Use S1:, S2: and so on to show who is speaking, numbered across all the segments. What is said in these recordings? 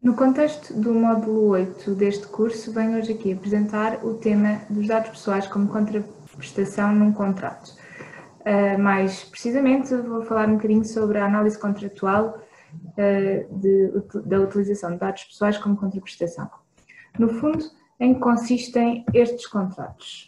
S1: No contexto do módulo 8 deste curso, venho hoje aqui apresentar o tema dos dados pessoais como contraprestação num contrato. Mais precisamente, vou falar um bocadinho sobre a análise contratual da utilização de dados pessoais como contraprestação. No fundo, em que consistem estes contratos?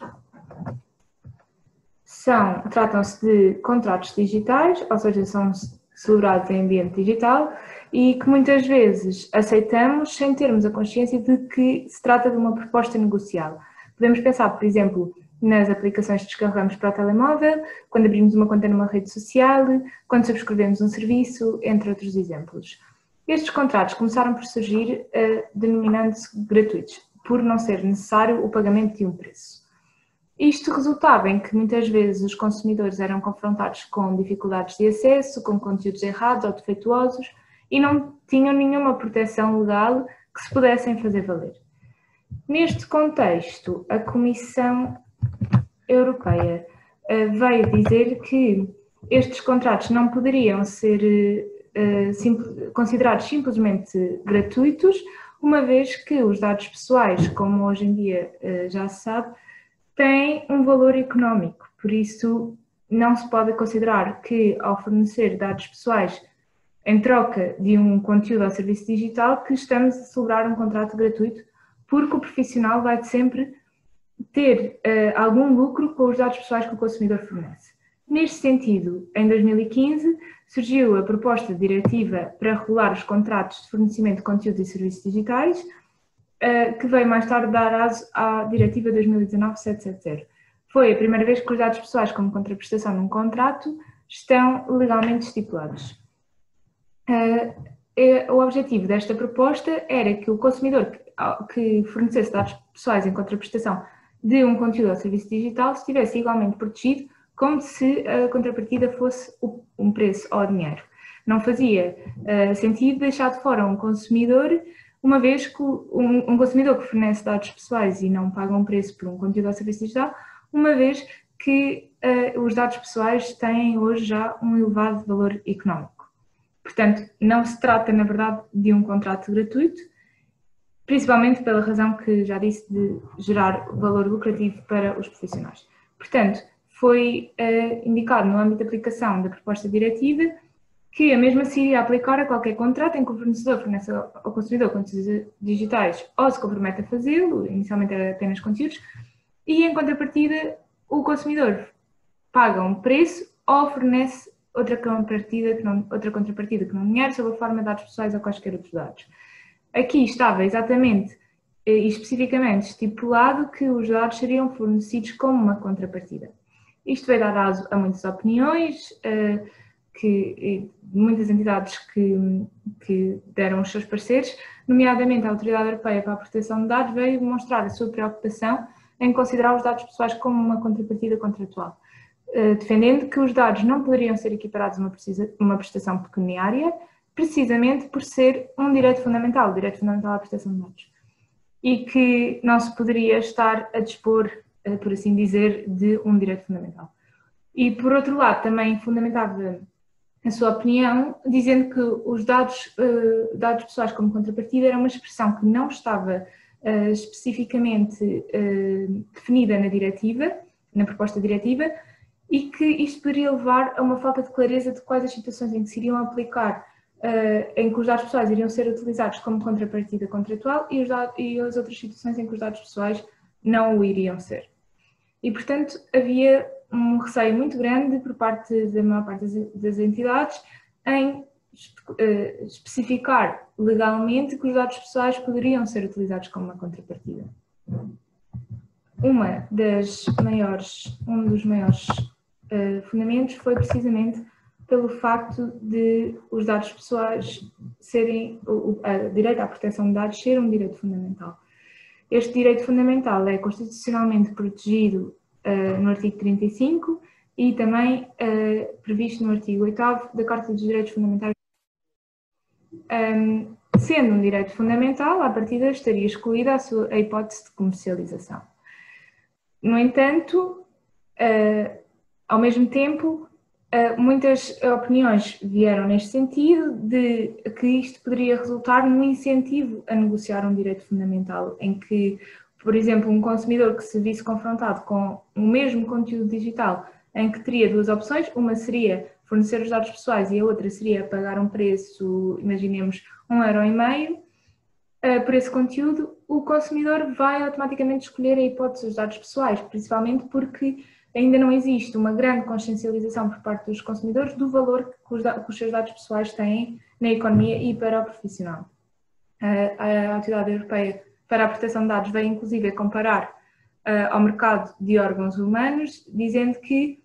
S1: Tratam-se de contratos digitais, ou seja, são celebrados em ambiente digital e que muitas vezes aceitamos sem termos a consciência de que se trata de uma proposta negocial. Podemos pensar, por exemplo, nas aplicações que descarregamos para o telemóvel, quando abrimos uma conta numa rede social, quando subscrevemos um serviço, entre outros exemplos. Estes contratos começaram por surgir denominando-se gratuitos, por não ser necessário o pagamento de um preço. Isto resultava em que muitas vezes os consumidores eram confrontados com dificuldades de acesso, com conteúdos errados ou defeituosos e não tinham nenhuma proteção legal que se pudessem fazer valer. Neste contexto, a Comissão Europeia veio dizer que estes contratos não poderiam ser considerados simplesmente gratuitos, uma vez que os dados pessoais, como hoje em dia já se sabe, têm um valor económico, por isso não se pode considerar que ao fornecer dados pessoais em troca de um conteúdo ou serviço digital que estamos a celebrar um contrato gratuito, porque o profissional vai sempre ter algum lucro com os dados pessoais que o consumidor fornece. Neste sentido, em 2015, surgiu a proposta de diretiva para regular os contratos de fornecimento de conteúdos e serviços digitais, que veio mais tarde dar aso à Diretiva 2019/770. Foi a primeira vez que os dados pessoais como contraprestação num contrato estão legalmente estipulados. O objetivo desta proposta era que o consumidor que fornecesse dados pessoais em contraprestação de um conteúdo ou serviço digital estivesse igualmente protegido, como se a contrapartida fosse um preço ou dinheiro. Não fazia sentido deixar de fora um consumidor, uma vez que um consumidor que fornece dados pessoais e não paga um preço por um conteúdo ou serviço digital, uma vez que os dados pessoais têm hoje já um elevado valor económico. Portanto, não se trata, na verdade, de um contrato gratuito, principalmente pela razão que já disse de gerar valor lucrativo para os profissionais. Portanto, foi indicado no âmbito de aplicação da proposta diretiva que a mesma se iria aplicar a qualquer contrato em que o fornecedor fornece ao consumidor conteúdos digitais ou se compromete a fazê-lo, inicialmente era apenas conteúdos, e em contrapartida o consumidor paga um preço ou fornece outra contrapartida que não dinheiro, sob a forma de dados pessoais ou quaisquer outros dados. Aqui estava exatamente e especificamente estipulado que os dados seriam fornecidos como uma contrapartida. Isto veio dar aso a muitas opiniões, muitas entidades que deram os seus pareceres, nomeadamente a Autoridade Europeia para a Proteção de Dados, veio demonstrar a sua preocupação em considerar os dados pessoais como uma contrapartida contratual, defendendo que os dados não poderiam ser equiparados a uma prestação pecuniária, precisamente por ser um direito fundamental, o direito fundamental à proteção de dados, e que não se poderia estar a dispor, por assim dizer, de um direito fundamental. E, por outro lado, também fundamentava a sua opinião, dizendo que os dados pessoais como contrapartida era uma expressão que não estava especificamente definida na diretiva, na proposta diretiva, e que isto poderia levar a uma falta de clareza de quais as situações em que se iriam aplicar, em que os dados pessoais iriam ser utilizados como contrapartida contratual e as outras situações em que os dados pessoais não o iriam ser. E, portanto, havia um receio muito grande por parte da maior parte das entidades em especificar legalmente que os dados pessoais poderiam ser utilizados como uma contrapartida. Um dos maiores fundamentos foi precisamente pelo facto de os dados pessoais serem, o direito à proteção de dados ser um direito fundamental. Este direito fundamental é constitucionalmente protegido no artigo 35 e também previsto no artigo 8º da Carta dos Direitos Fundamentais. Sendo um direito fundamental, à partida estaria excluída a hipótese de comercialização. No entanto, ao mesmo tempo, Muitas opiniões vieram neste sentido de que isto poderia resultar num incentivo a negociar um direito fundamental, em que, por exemplo, um consumidor que se visse confrontado com o mesmo conteúdo digital, em que teria duas opções, uma seria fornecer os dados pessoais e a outra seria pagar um preço, imaginemos, 1,5 € por esse conteúdo, o consumidor vai automaticamente escolher a hipótese dos dados pessoais, principalmente porque ainda não existe uma grande consciencialização por parte dos consumidores do valor que os seus dados pessoais têm na economia e para o profissional. A Autoridade Europeia para a Proteção de Dados veio inclusive a comparar ao mercado de órgãos humanos, dizendo que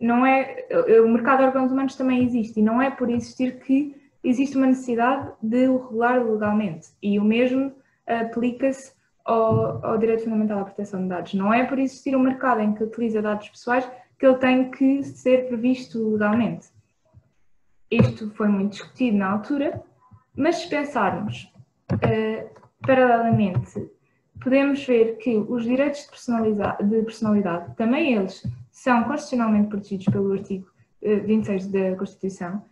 S1: o mercado de órgãos humanos também existe e não é por existir que existe uma necessidade de o regular legalmente, e o mesmo aplica-se ao direito fundamental à proteção de dados. Não é por existir um mercado em que utiliza dados pessoais que ele tem que ser previsto legalmente. Isto foi muito discutido na altura, mas se pensarmos paralelamente, podemos ver que os direitos de personalidade, também eles são constitucionalmente protegidos pelo artigo 26 da Constituição,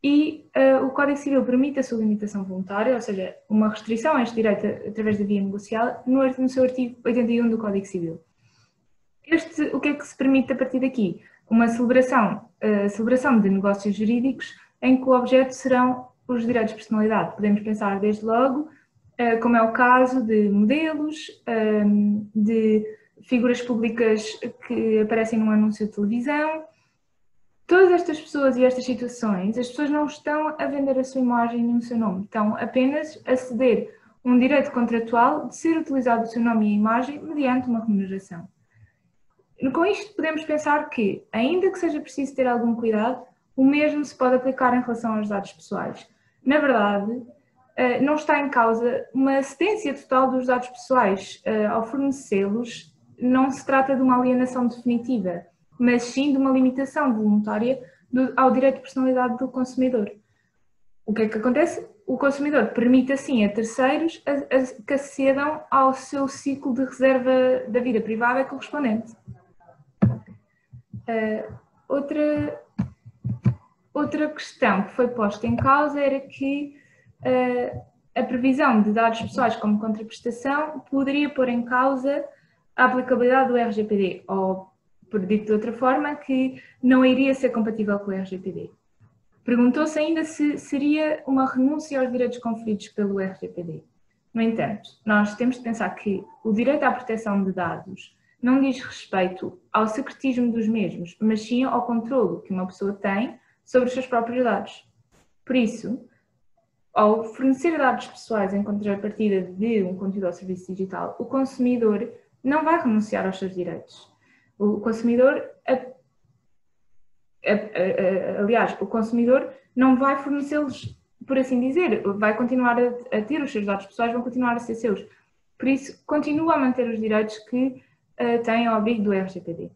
S1: e o Código Civil permite a sua limitação voluntária, ou seja, uma restrição a este direito através da via negocial, no seu artigo 81 do Código Civil. O que é que se permite a partir daqui? Uma celebração de negócios jurídicos em que o objeto serão os direitos de personalidade. Podemos pensar desde logo, como é o caso de modelos, de figuras públicas que aparecem num anúncio de televisão. Todas estas pessoas e estas situações, as pessoas não estão a vender a sua imagem nem o seu nome, estão apenas a ceder um direito contratual de ser utilizado o seu nome e a imagem mediante uma remuneração. Com isto podemos pensar que, ainda que seja preciso ter algum cuidado, o mesmo se pode aplicar em relação aos dados pessoais. Na verdade, não está em causa uma cedência total dos dados pessoais. Ao fornecê-los, não se trata de uma alienação definitiva, mas sim de uma limitação voluntária ao direito de personalidade do consumidor. O que é que acontece? O consumidor permite assim a terceiros que acedam ao seu ciclo de reserva da vida privada correspondente. Outra questão que foi posta em causa era que a previsão de dados pessoais como contraprestação poderia pôr em causa a aplicabilidade do RGPD, ou, por dito de outra forma, que não iria ser compatível com o RGPD. Perguntou-se ainda se seria uma renúncia aos direitos conferidos pelo RGPD. No entanto, nós temos de pensar que o direito à proteção de dados não diz respeito ao secretismo dos mesmos, mas sim ao controlo que uma pessoa tem sobre os seus próprios dados. Por isso, ao fornecer dados pessoais em contrapartida de um conteúdo ou serviço digital, o consumidor não vai renunciar aos seus direitos. O consumidor, aliás, o consumidor não vai fornecê-los, por assim dizer, vai continuar a ter os seus dados pessoais, vão continuar a ser seus. Por isso, continua a manter os direitos que tem ao abrigo do RGPD.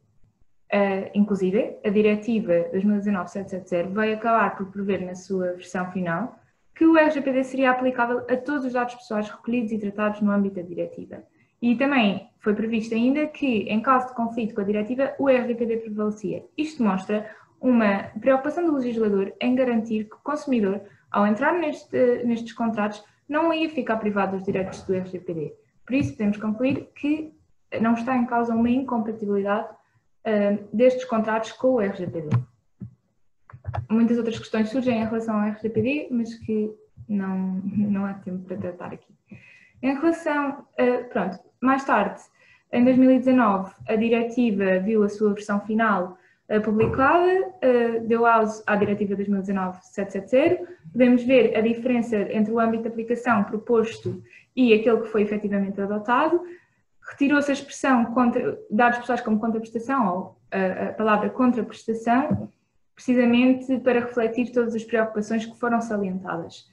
S1: Inclusive, a Diretiva 2019/770 vai acabar por prever na sua versão final que o RGPD seria aplicável a todos os dados pessoais recolhidos e tratados no âmbito da Diretiva. E também foi previsto ainda que, em caso de conflito com a Diretiva, o RGPD prevalecia. Isto mostra uma preocupação do legislador em garantir que o consumidor, ao entrar nestes contratos, não ia ficar privado dos direitos do RGPD. Por isso, podemos concluir que não está em causa uma incompatibilidade destes contratos com o RGPD. Muitas outras questões surgem em relação ao RGPD, mas que não há tempo para tratar aqui. Em relação, mais tarde, em 2019, a diretiva viu a sua versão final publicada, deu auge à Diretiva 2019/770. Podemos ver a diferença entre o âmbito de aplicação proposto e aquele que foi efetivamente adotado. Retirou-se a expressão dados pessoais como contraprestação, ou a palavra contraprestação, precisamente para refletir todas as preocupações que foram salientadas.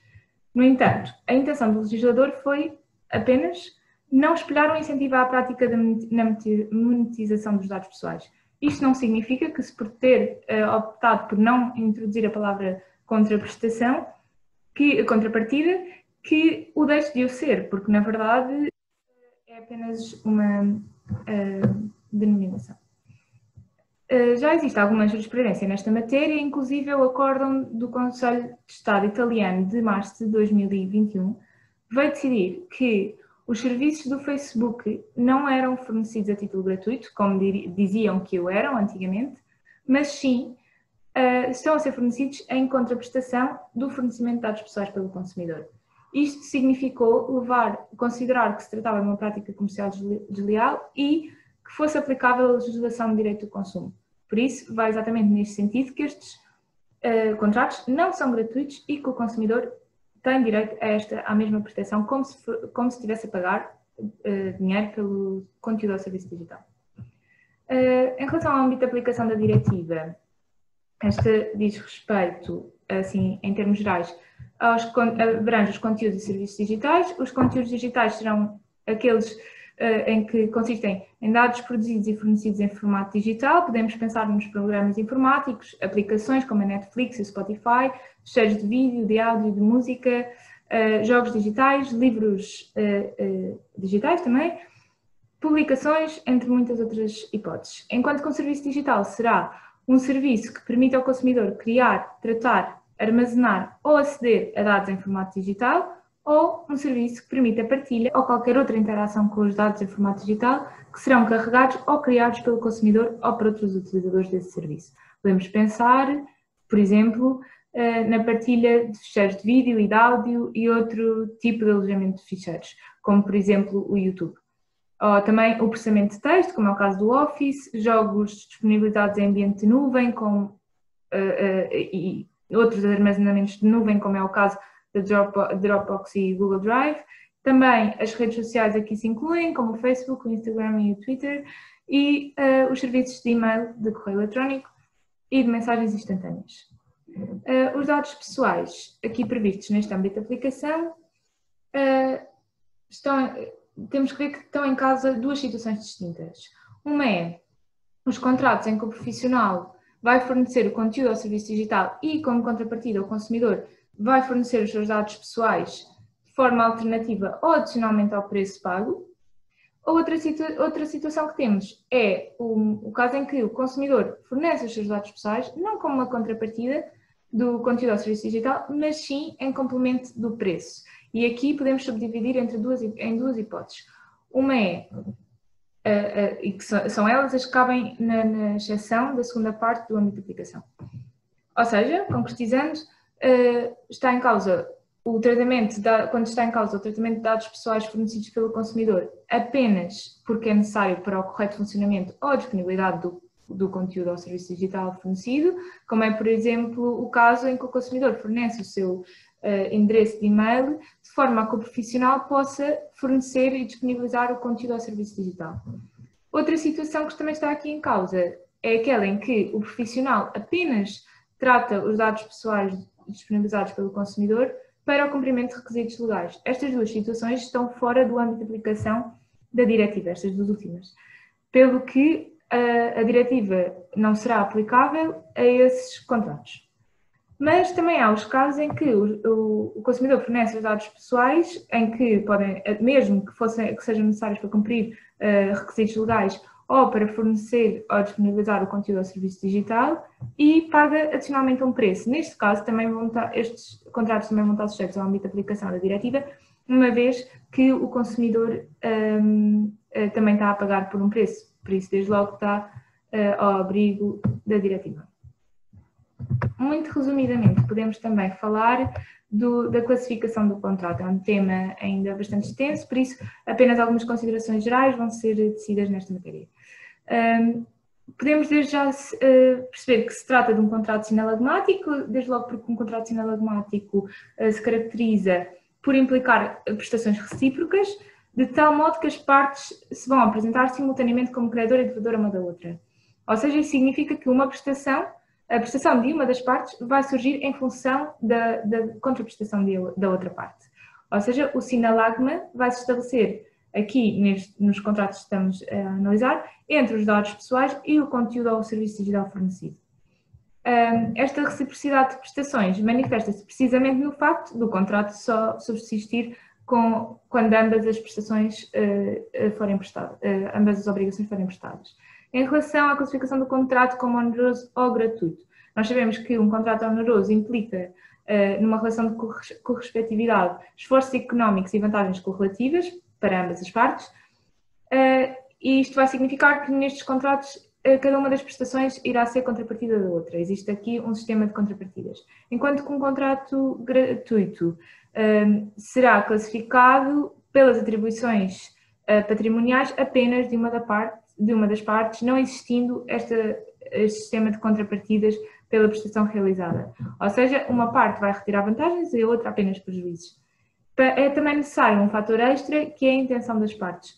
S1: No entanto, a intenção do legislador foi apenas não espelhar ou incentivar a prática da monetização dos dados pessoais. Isto não significa que, se por ter optado por não introduzir a palavra contraprestação, contrapartida, que o deixe de o ser, porque na verdade é apenas uma denominação. Já existe alguma jurisprudência nesta matéria, inclusive o acórdão do Conselho de Estado italiano de março de 2021 veio decidir que os serviços do Facebook não eram fornecidos a título gratuito, como diziam que o eram antigamente, mas sim estão a ser fornecidos em contraprestação do fornecimento de dados pessoais pelo consumidor. Isto significou considerar que se tratava de uma prática comercial desleal e que fosse aplicável a legislação de direito do consumo. Por isso, vai exatamente neste sentido que estes contratos não são gratuitos e que o consumidor tem direito à mesma prestação, como se estivesse a pagar dinheiro pelo conteúdo ao serviço digital. Em relação ao âmbito de aplicação da diretiva, esta diz respeito, assim, em termos gerais, abrange os conteúdos e serviços digitais. Os conteúdos digitais serão aqueles em que consistem em dados produzidos e fornecidos em formato digital. Podemos pensar nos programas informáticos, aplicações como a Netflix e o Spotify, fecheiros de vídeo, de áudio, de música, jogos digitais, livros digitais também, publicações, entre muitas outras hipóteses. Enquanto que um serviço digital será um serviço que permite ao consumidor criar, tratar, armazenar ou aceder a dados em formato digital, ou um serviço que permite a partilha ou qualquer outra interação com os dados em formato digital que serão carregados ou criados pelo consumidor ou por outros utilizadores desse serviço. Podemos pensar, por exemplo, na partilha de ficheiros de vídeo e de áudio e outro tipo de alojamento de ficheiros, como por exemplo o YouTube. Ou também o processamento de texto, como é o caso do Office, jogos disponibilizados em ambiente de nuvem e outros armazenamentos de nuvem, como é o caso da Dropbox e Google Drive. Também as redes sociais aqui se incluem, como o Facebook, o Instagram e o Twitter, e os serviços de e-mail, de correio eletrónico e de mensagens instantâneas. Os dados pessoais aqui previstos neste âmbito de aplicação temos que ver que estão em causa duas situações distintas. Uma é os contratos em que o profissional vai fornecer o conteúdo ao serviço digital e, como contrapartida, o consumidor vai fornecer os seus dados pessoais de forma alternativa ou adicionalmente ao preço pago. Outra situação que temos é o caso em que o consumidor fornece os seus dados pessoais, não como uma contrapartida do conteúdo ao serviço digital, mas sim em complemento do preço. E aqui podemos subdividir em duas hipóteses. Uma e que são elas as que cabem na exceção da segunda parte do âmbito de aplicação. Ou seja, concretizando, está em causa quando está em causa o tratamento de dados pessoais fornecidos pelo consumidor apenas porque é necessário para o correto funcionamento ou disponibilidade do conteúdo ao serviço digital fornecido, como é, por exemplo, o caso em que o consumidor fornece o seu endereço de e-mail de forma a que o profissional possa fornecer e disponibilizar o conteúdo ao serviço digital. Outra situação que também está aqui em causa é aquela em que o profissional apenas trata os dados pessoais disponibilizados pelo consumidor para o cumprimento de requisitos legais. Estas duas situações estão fora do âmbito de aplicação da diretiva, estas duas últimas, pelo que a diretiva não será aplicável a esses contratos. Mas também há os casos em que o consumidor fornece os dados pessoais, em que podem, mesmo que sejam necessários para cumprir requisitos legais ou para fornecer ou disponibilizar o conteúdo ao serviço digital e paga adicionalmente um preço. Neste caso, estes contratos também vão estar sujeitos ao âmbito de aplicação da diretiva, uma vez que o consumidor também está a pagar por um preço, por isso desde logo está ao abrigo da diretiva. Muito resumidamente, podemos também falar da classificação do contrato. É um tema ainda bastante extenso, por isso apenas algumas considerações gerais vão ser tecidas nesta matéria. Podemos desde já perceber que se trata de um contrato sinalagmático, desde logo porque um contrato sinalagmático se caracteriza por implicar prestações recíprocas, de tal modo que as partes se vão apresentar simultaneamente como credora e devedora uma da outra. Ou seja, isso significa que a prestação de uma das partes vai surgir em função da contraprestação da outra parte. Ou seja, o sinalagma vai se estabelecer aqui nos contratos que estamos a analisar entre os dados pessoais e o conteúdo ao serviço digital fornecido. Esta reciprocidade de prestações manifesta-se precisamente no facto do contrato só subsistir quando ambas as prestações forem prestadas, ambas as obrigações forem prestadas. Em relação à classificação do contrato como oneroso ou gratuito, nós sabemos que um contrato oneroso implica, numa relação de correspectividade, esforços económicos e vantagens correlativas para ambas as partes, e isto vai significar que nestes contratos cada uma das prestações irá ser contrapartida da outra. Existe aqui um sistema de contrapartidas. Enquanto que um contrato gratuito será classificado pelas atribuições patrimoniais apenas de uma das partes, não existindo este sistema de contrapartidas pela prestação realizada. Ou seja, uma parte vai retirar vantagens e a outra apenas prejuízos. É também necessário um fator extra, que é a intenção das partes.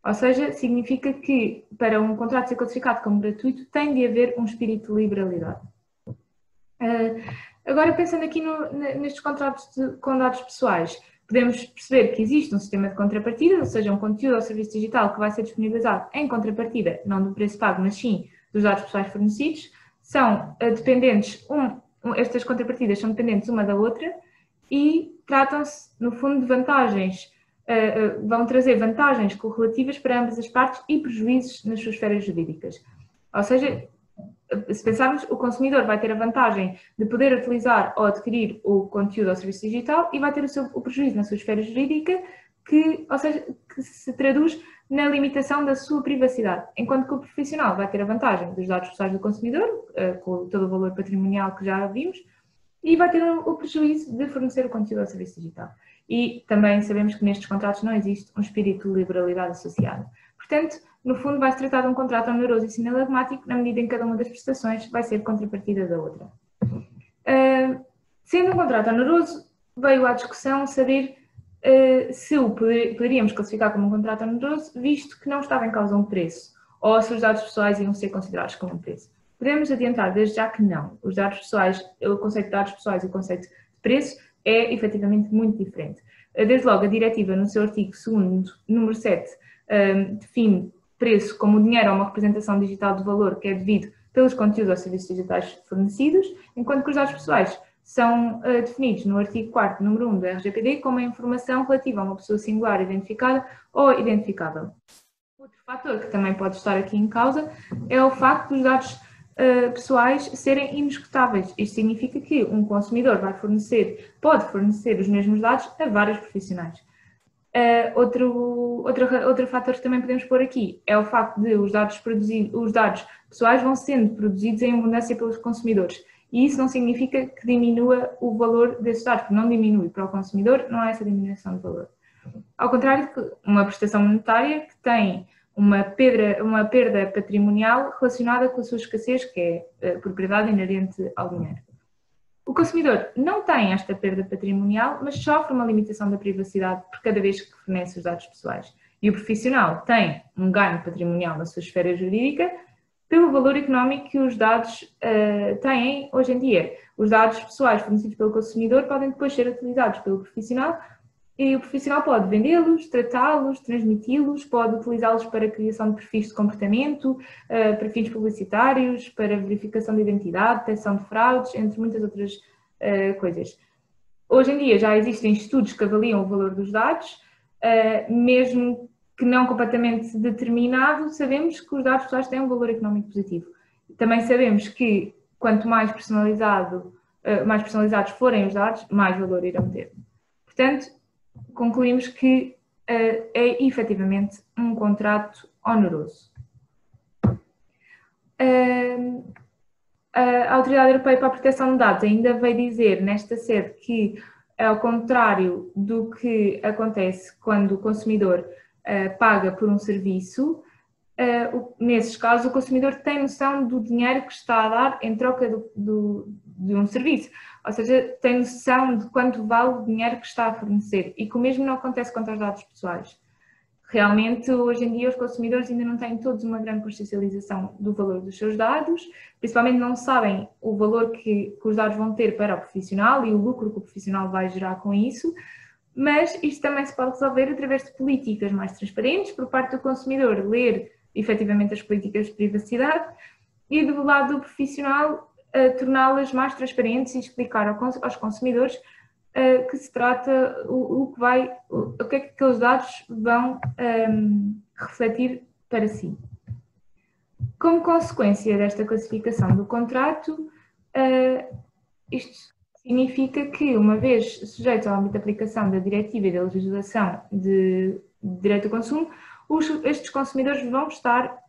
S1: Ou seja, significa que para um contrato ser classificado como gratuito tem de haver um espírito de liberalidade. Agora, pensando aqui nestes contratos com dados pessoais, podemos perceber que existe um sistema de contrapartida, ou seja, um conteúdo ou serviço digital que vai ser disponibilizado em contrapartida, não do preço pago, mas sim dos dados pessoais fornecidos. São dependentes, estas contrapartidas são dependentes uma da outra e tratam-se, no fundo, de vantagens, vão trazer vantagens correlativas para ambas as partes e prejuízos nas suas esferas jurídicas. Ou seja, se pensarmos, o consumidor vai ter a vantagem de poder utilizar ou adquirir o conteúdo ou serviço digital e vai ter o prejuízo na sua esfera jurídica, que se traduz na limitação da sua privacidade, enquanto que o profissional vai ter a vantagem dos dados pessoais do consumidor, com todo o valor patrimonial que já vimos, e vai ter o prejuízo de fornecer o conteúdo ou serviço digital. E também sabemos que nestes contratos não existe um espírito de liberalidade associado. Portanto, no fundo, vai-se tratar de um contrato oneroso e sinalagmático, na medida em que cada uma das prestações vai ser contrapartida da outra. Sendo um contrato oneroso, veio à discussão saber se o poderíamos classificar como um contrato oneroso, visto que não estava em causa um preço, ou se os dados pessoais iam ser considerados como um preço. Podemos adiantar desde já que não. Os dados pessoais, o conceito de dados pessoais e o conceito de preço é efetivamente muito diferente. Desde logo, a diretiva, no seu artigo 2º, número 7, define preço como o dinheiro ou uma representação digital de valor que é devido pelos conteúdos ou serviços digitais fornecidos, enquanto que os dados pessoais são definidos no artigo 4º, número 1 do RGPD, como a informação relativa a uma pessoa singular identificada ou identificável. Outro fator que também pode estar aqui em causa é o facto dos dados pessoais serem inesgotáveis. Isto significa que um consumidor pode fornecer os mesmos dados a vários profissionais. Outro fator que também podemos pôr aqui é o facto de os dados pessoais vão sendo produzidos em abundância pelos consumidores. E isso não significa que diminua o valor desses dados, porque não diminui para o consumidor, não há essa diminuição de valor. Ao contrário de uma prestação monetária que tem uma perda patrimonial relacionada com a sua escassez, que é a propriedade inerente ao dinheiro. O consumidor não tem esta perda patrimonial, mas sofre uma limitação da privacidade por cada vez que fornece os dados pessoais. E o profissional tem um ganho patrimonial na sua esfera jurídica pelo valor económico que os dados têm hoje em dia. Os dados pessoais fornecidos pelo consumidor podem depois ser utilizados pelo profissional e o profissional pode vendê-los, tratá-los, transmiti-los, pode utilizá-los para a criação de perfis de comportamento, para fins publicitários, para verificação de identidade, detecção de fraudes, entre muitas outras coisas. Hoje em dia já existem estudos que avaliam o valor dos dados, mesmo que não completamente determinado, sabemos que os dados pessoais têm um valor económico positivo. Também sabemos que quanto mais personalizados forem os dados, mais valor irão ter. Portanto, concluímos que é efetivamente um contrato oneroso. A Autoridade Europeia para a Proteção de Dados ainda veio dizer nesta sede que, ao contrário do que acontece quando o consumidor paga por um serviço, nesses casos o consumidor tem noção do dinheiro que está a dar em troca de um serviço, ou seja, tem noção de quanto vale o dinheiro que está a fornecer, e que o mesmo não acontece quanto aos dados pessoais. Realmente, hoje em dia, os consumidores ainda não têm todos uma grande consciencialização do valor dos seus dados, principalmente não sabem o valor que os dados vão ter para o profissional e o lucro que o profissional vai gerar com isso, mas isto também se pode resolver através de políticas mais transparentes por parte do consumidor, ler efetivamente as políticas de privacidade e do lado do profissional torná-las mais transparentes e explicar aos consumidores que se trata, o que é que aqueles dados vão refletir para si. Como consequência desta classificação do contrato, isto significa que, uma vez sujeito ao âmbito de aplicação da diretiva e da legislação de direito ao consumo, estes consumidores vão estar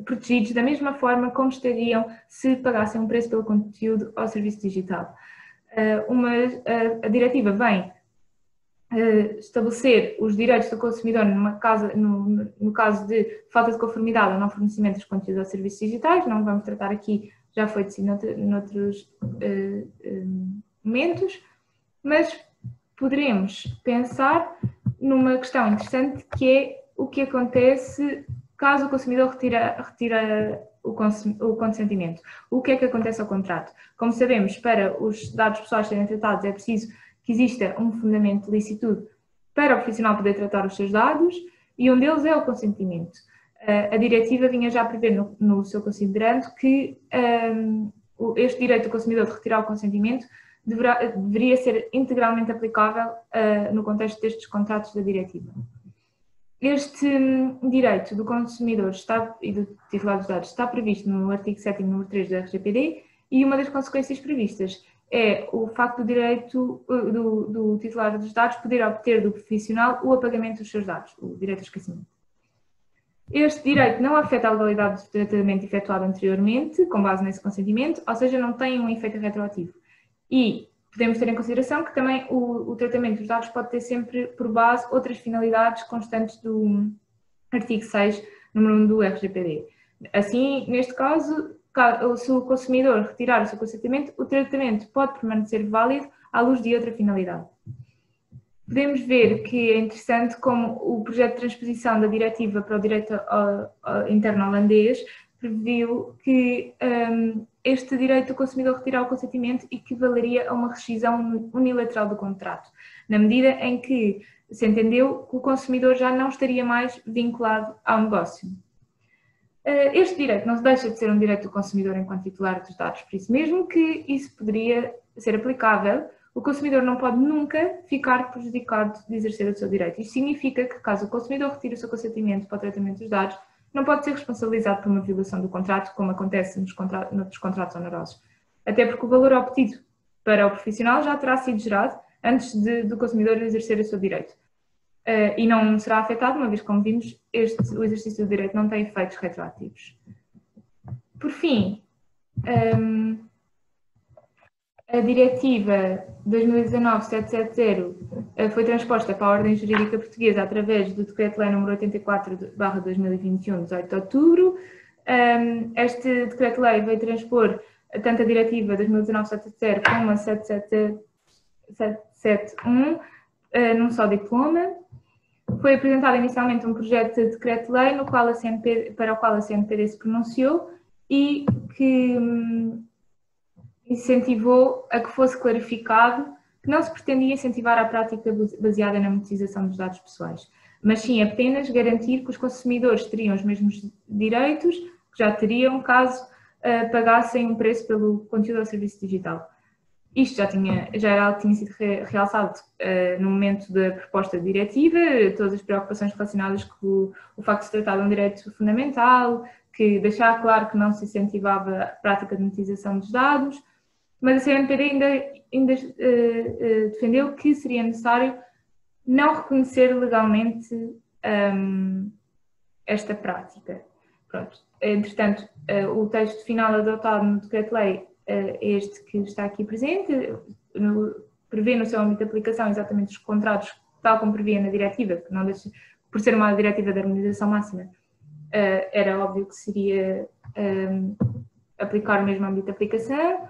S1: protegidos da mesma forma como estariam se pagassem um preço pelo conteúdo ou serviço digital. A diretiva vem estabelecer os direitos do consumidor no caso de falta de conformidade ou não fornecimento dos conteúdos ou serviços digitais. Não vamos tratar aqui, já foi decidido noutros momentos, mas poderemos pensar numa questão interessante, que é o que acontece caso o consumidor retira o consentimento. O que é que acontece ao contrato? Como sabemos, para os dados pessoais serem tratados é preciso que exista um fundamento de licitude para o profissional poder tratar os seus dados, e um deles é o consentimento. A diretiva vinha já prever no seu considerando que este direito do consumidor de retirar o consentimento deveria ser integralmente aplicável no contexto destes contratos da diretiva. Este direito do consumidor e do titular dos dados está previsto no artigo 7º, número 3 do RGPD, e uma das consequências previstas é o facto do direito do titular dos dados poder obter do profissional o apagamento dos seus dados, o direito ao esquecimento. Este direito não afeta a legalidade do tratamento efetuado anteriormente, com base nesse consentimento, ou seja, não tem um efeito retroativo. E podemos ter em consideração que também o tratamento dos dados pode ter sempre por base outras finalidades constantes do artigo 6, número 1 do RGPD. Assim, neste caso, se o consumidor retirar o seu consentimento, o tratamento pode permanecer válido à luz de outra finalidade. Podemos ver que é interessante como o projeto de transposição da diretiva para o direito interno holandês previu que este direito do consumidor retirar o consentimento equivaleria a uma rescisão unilateral do contrato, na medida em que se entendeu que o consumidor já não estaria mais vinculado ao negócio. Este direito não deixa de ser um direito do consumidor enquanto titular dos dados, por isso mesmo que isso poderia ser aplicável, o consumidor não pode nunca ficar prejudicado de exercer o seu direito. Isto significa que, caso o consumidor retire o seu consentimento para o tratamento dos dados, não pode ser responsabilizado por uma violação do contrato, como acontece noutros contratos onerosos. Até porque o valor obtido para o profissional já terá sido gerado antes do consumidor exercer o seu direito. E não será afetado, uma vez, como vimos, o exercício do direito não tem efeitos retroativos. Por fim, a Diretiva 2019-770 foi transposta para a Ordem Jurídica Portuguesa através do Decreto-Lei nº 84/2021, de 18 de outubro. Este Decreto-Lei veio transpor tanto a Diretiva 2019-770 como a 771 num só diploma. Foi apresentado inicialmente um projeto de decreto-lei para o qual a CNPD se pronunciou e que incentivou a que fosse clarificado que não se pretendia incentivar a prática baseada na monetização dos dados pessoais, mas sim apenas garantir que os consumidores teriam os mesmos direitos que já teriam caso pagassem um preço pelo conteúdo ou serviço digital. Isto já era algo que tinha sido realçado no momento da proposta de diretiva, todas as preocupações relacionadas com o facto de se tratar de um direito fundamental, que deixava claro que não se incentivava a prática de monetização dos dados, mas a CNPD ainda defendeu que seria necessário não reconhecer legalmente esta prática. Pronto. Entretanto, o texto final adotado no decreto-lei é este que está aqui presente, prevê no seu âmbito de aplicação exatamente os contratos, tal como previa na diretiva, que não deixa, por ser uma diretiva de harmonização máxima, era óbvio que seria aplicar o mesmo âmbito de aplicação.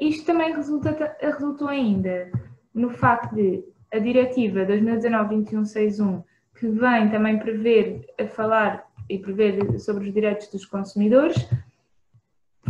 S1: Isto também resultou ainda no facto de a diretiva 2019-2161, que vem também prever sobre os direitos dos consumidores,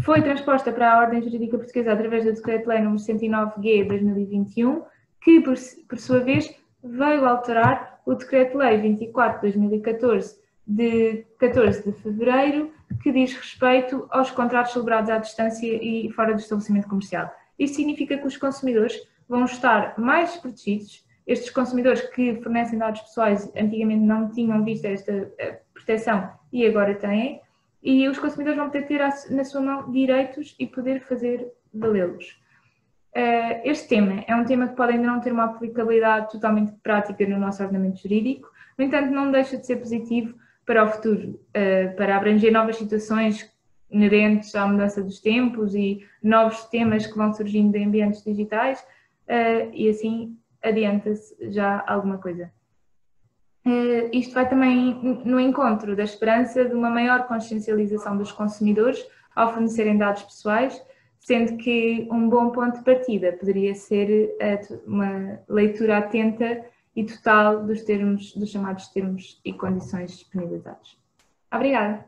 S1: foi transposta para a Ordem Jurídica Portuguesa através do Decreto-Lei nº 109/2021, que, por sua vez, veio alterar o Decreto-Lei 24/2014, de 14 de fevereiro, que diz respeito aos contratos celebrados à distância e fora do estabelecimento comercial. Isto significa que os consumidores vão estar mais protegidos. Estes consumidores que fornecem dados pessoais antigamente não tinham visto esta proteção e agora têm, e os consumidores vão poder ter na sua mão direitos e poder fazer valê-los. Este tema é um tema que pode ainda não ter uma aplicabilidade totalmente prática no nosso ordenamento jurídico, no entanto não deixa de ser positivo para o futuro, para abranger novas situações inerentes à mudança dos tempos e novos temas que vão surgindo em ambientes digitais, e assim adianta-se já alguma coisa. Isto vai também no encontro da esperança de uma maior consciencialização dos consumidores ao fornecerem dados pessoais, sendo que um bom ponto de partida poderia ser uma leitura atenta e total dos chamados termos e condições disponibilizados. Obrigada.